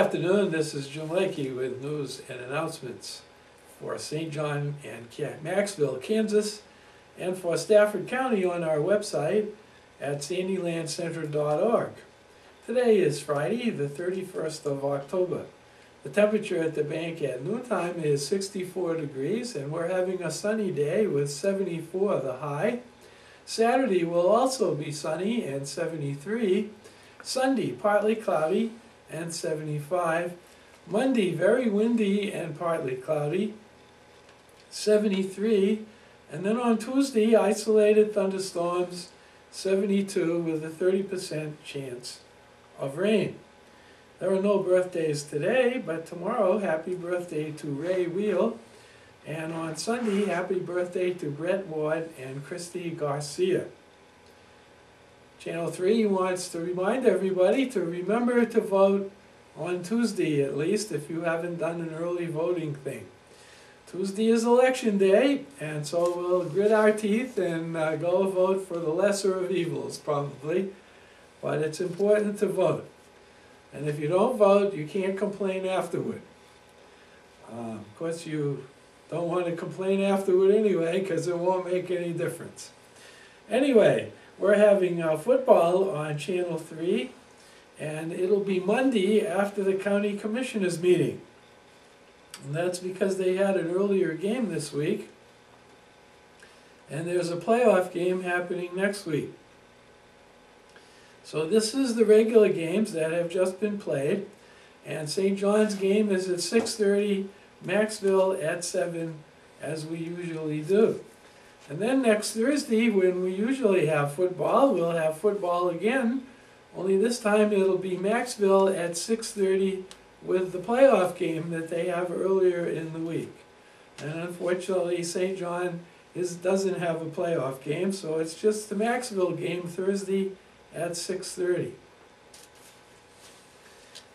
afternoon, this is Jim Lakey with news and announcements for St. John and Maxville, Kansas, and for Stafford County on our website at sandylandcenter.org. Today is Friday, the 31st of October. The temperature at the bank at noontime is 64 degrees, and we're having a sunny day with 74 the high. Saturday will also be sunny and 73. Sunday, partly cloudy and 75. Monday, very windy and partly cloudy, 73. And then on Tuesday, isolated thunderstorms, 72 with a 30% chance of rain. There are no birthdays today, but tomorrow, happy birthday to Ray Wheel. And on Sunday, happy birthday to Brett Ward and Christy Garcia. Channel 3 wants to remind everybody to remember to vote on Tuesday, at least, if you haven't done an early voting thing. Tuesday is election day, and so we'll grit our teeth and go vote for the lesser of evils, probably. But it's important to vote. And if you don't vote, you can't complain afterward. Of course, you don't want to complain afterward anyway, because it won't make any difference. Anyway, we're having football on Channel 3, and it'll be Monday after the County Commissioners meeting. And that's because they had an earlier game this week, and there's a playoff game happening next week. So this is the regular games that have just been played, and St. John's game is at 6:30, Maxville at 7, as we usually do. And then next Thursday, when we usually have football, we'll have football again, only this time it'll be Maxville at 6:30 with the playoff game that they have earlier in the week. And unfortunately, St. John doesn't have a playoff game, so it's just the Maxville game Thursday at 6:30.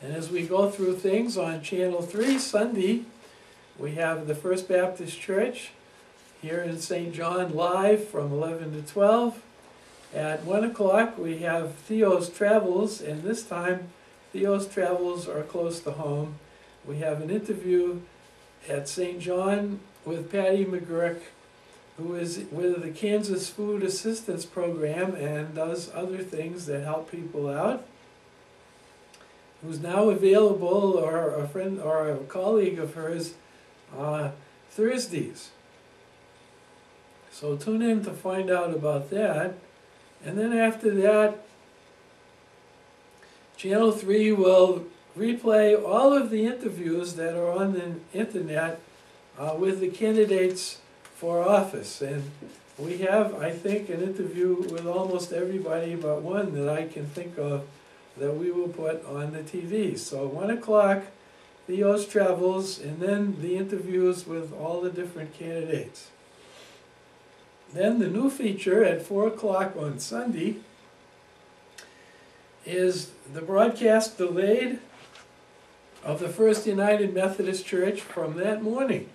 And as we go through things on Channel 3, Sunday, we have the First Baptist Church here in St. John live from 11 to 12. At 1 o'clock we have Theo's Travels, and this time Theo's Travels are close to home. We have an interview at St. John with Patty McGurk, who is with the Kansas Food Assistance Program and does other things that help people out, who's now available, or a friend or a colleague of hers, Thursdays. So tune in to find out about that. And then after that, Channel 3 will replay all of the interviews that are on the internet with the candidates for office. And we have, I think, an interview with almost everybody but one that I can think of that we will put on the TV. So 1 o'clock, Theo's Travels, and then the interviews with all the different candidates. Then the new feature at 4 o'clock on Sunday is the broadcast delayed of the First United Methodist Church from that morning.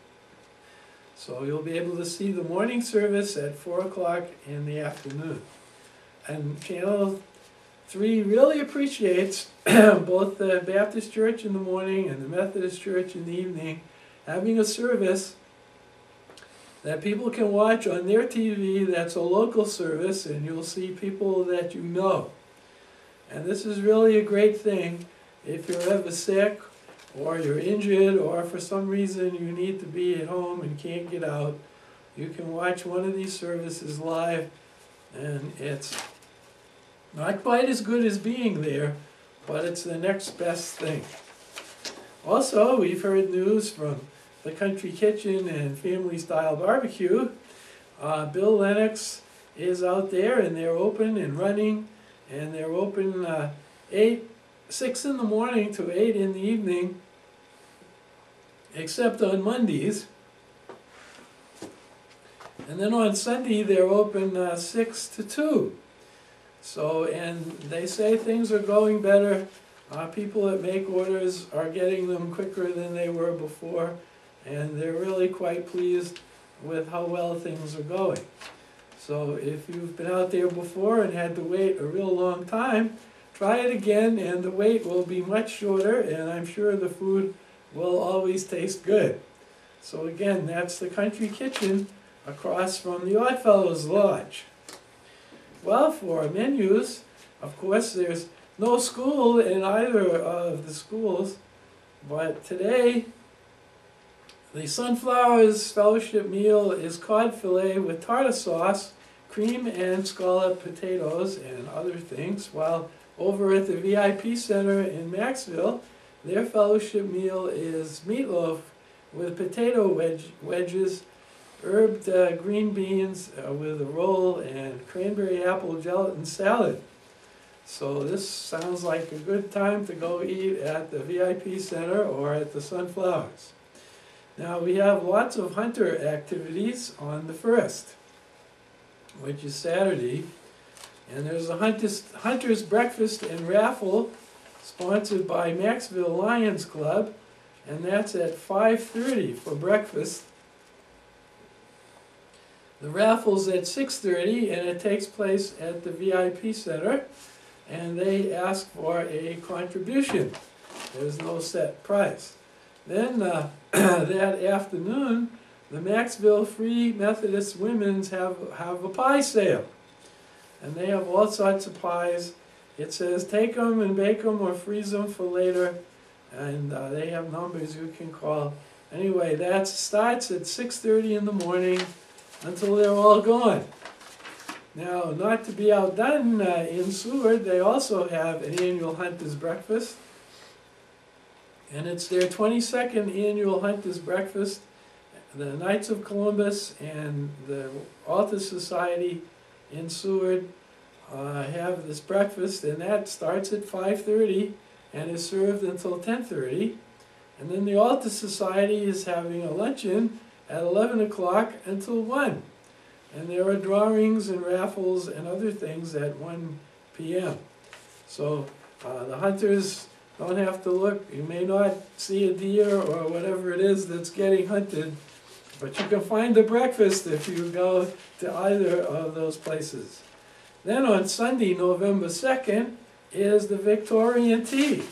So you'll be able to see the morning service at 4 o'clock in the afternoon. And Channel 3 really appreciates both the Baptist Church in the morning and the Methodist Church in the evening having a service that people can watch on their TV that's a local service, and you'll see people that you know. And this is really a great thing if you're ever sick, or you're injured, or for some reason you need to be at home and can't get out. You can watch one of these services live, and it's not quite as good as being there, but it's the next best thing. Also, we've heard news from the Country Kitchen and Family Style Barbecue. Bill Lennox is out there, and they're open and running, and they're open 6 in the morning to 8 in the evening, except on Mondays. And then on Sunday they're open 6 to 2. So, and they say things are going better. People that make orders are getting them quicker than they were before, and they're really quite pleased with how well things are going. So if you've been out there before and had to wait a real long time, try it again, and the wait will be much shorter, and I'm sure the food will always taste good. So again, that's the Country Kitchen across from the Oddfellows Lodge. Well, for menus, of course, there's no school in either of the schools, but today the Sunflowers Fellowship meal is cod fillet with tartar sauce, cream and scallop potatoes and other things, while over at the VIP Center in Maxville, their fellowship meal is meatloaf with potato wedges, herbed green beans with a roll, and cranberry apple gelatin salad. So this sounds like a good time to go eat at the VIP Center or at the Sunflowers. Now we have lots of hunter activities on the 1st, which is Saturday, and there's a Hunter's Breakfast and Raffle sponsored by Maxville Lions Club, and that's at 5:30 for breakfast. The raffle's at 6:30, and it takes place at the VIP Center, and they ask for a contribution. There's no set price. Then that afternoon, the Maxville Free Methodist Women's have a pie sale, and they have all sorts of pies. It says take them and bake them or freeze them for later, and they have numbers you can call. Anyway, that starts at 6:30 in the morning until they're all gone. Now, not to be outdone, in Seward, they also have an annual Hunter's Breakfast, and it's their 22nd annual Hunter's Breakfast. The Knights of Columbus and the Altar Society in Seward have this breakfast, and that starts at 5:30 and is served until 10:30. And then the Altar Society is having a luncheon at 11 o'clock until 1. And there are drawings and raffles and other things at 1 p.m. So the hunters don't have to look. You may not see a deer or whatever it is that's getting hunted, but you can find the breakfast if you go to either of those places. Then on Sunday, November 2nd, is the Victorian Tea.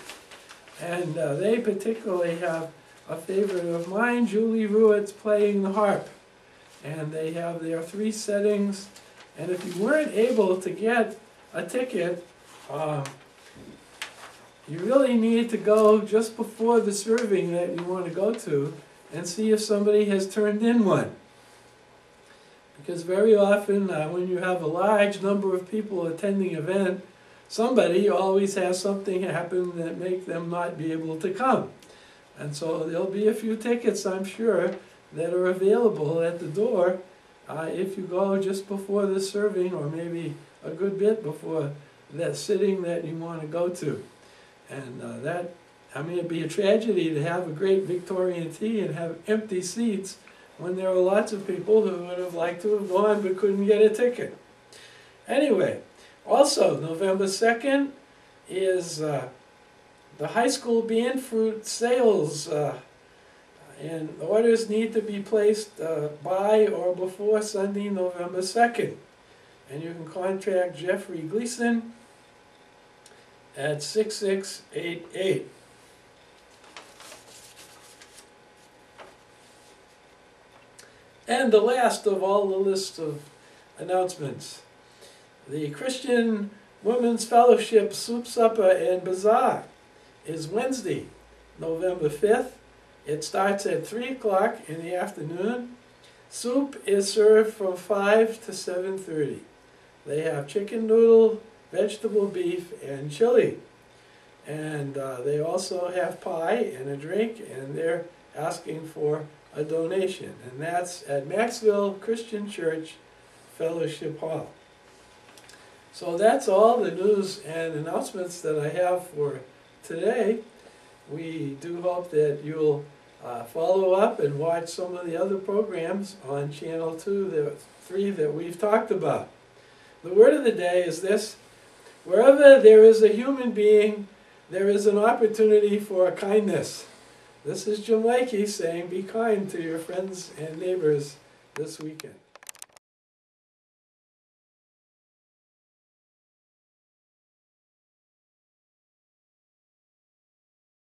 And they particularly have a favorite of mine, Julie Ruett's playing the harp. And they have their 3 settings. And if you weren't able to get a ticket, you really need to go just before the serving that you want to go to and see if somebody has turned in one. Because very often when you have a large number of people attending an event, somebody always has something happen that make them not be able to come. And so there'll be a few tickets, I'm sure, that are available at the door if you go just before the serving, or maybe a good bit before that sitting that you want to go to. And it'd be a tragedy to have a great Victorian tea and have empty seats when there are lots of people who would have liked to have gone but couldn't get a ticket. Anyway, also November 2nd is the high school band fruit sales, and orders need to be placed by or before Sunday, November 2nd. And you can contact Jeffrey Gleason at 6688. And the last of all the list of announcements, the Christian Women's Fellowship Soup Supper and Bazaar is Wednesday, November 5th. It starts at 3 o'clock in the afternoon. Soup is served from 5 to 7:30. They have chicken noodle, vegetable beef, and chili. And they also have pie and a drink, and they're asking for a donation. And that's at Maxville Christian Church Fellowship Hall. So that's all the news and announcements that I have for today. We do hope that you'll follow up and watch some of the other programs on Channel 2, 3 that we've talked about. The word of the day is this: wherever there is a human being, there is an opportunity for kindness. This is Jim Lakey saying be kind to your friends and neighbors this weekend.